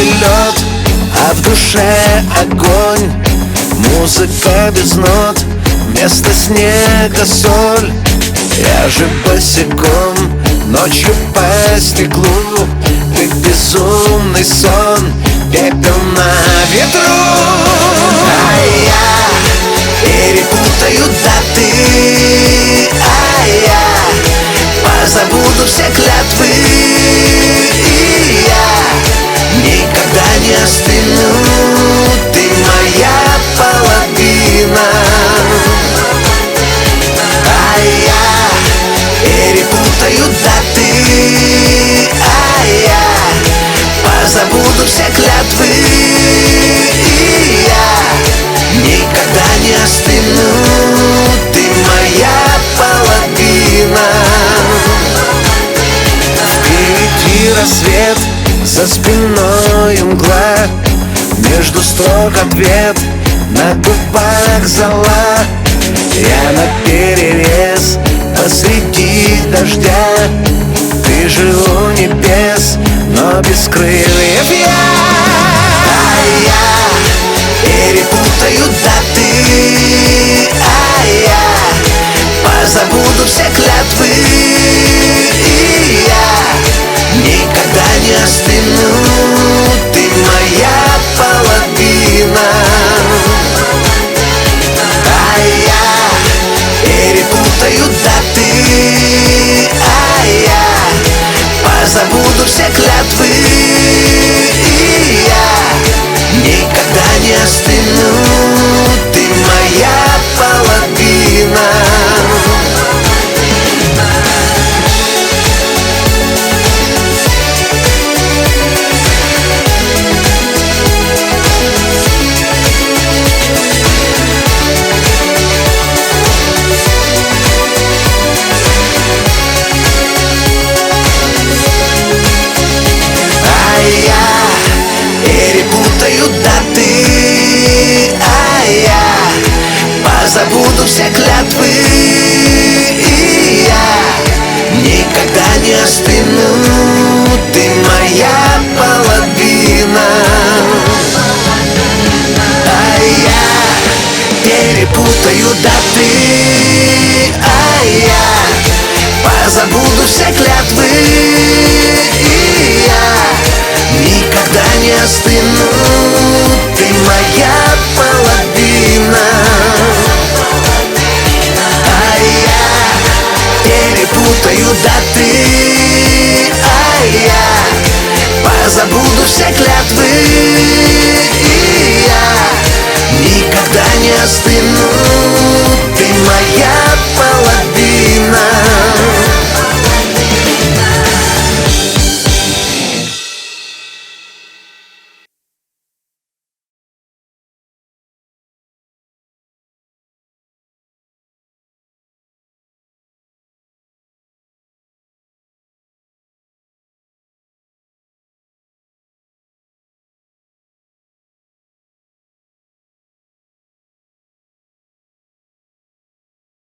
лед, а в душе огонь. Музыка без нот, вместо снега соль. Я же босиком, ночью по стеклу. Ты безумный сон, пепел на ветру. А я перепутаю даты, а я позабуду все клятвы. И я никогда не остыну, ты моя половина. А я перепутаю даты, а я позабуду все клятвы. И я никогда не остыну, ты моя половина. Впереди рассвет, за спиной мгла, между строк ответ, на губах зола. Я наперерез посреди дождя, ты же у небес, но без крыльев я. А я перепутаю даты, а я позабуду все клятвы. И я никогда не остыну, ты моя половина. А я перепутаю даты, а я позабуду все клятвы. И я никогда не остыну, ты моя половина. Перепутаю даты, а я позабуду все клятвы. И я никогда не остыну, ты моя половина. А я перепутаю даты, а я позабуду все клятвы. И я никогда не остыну,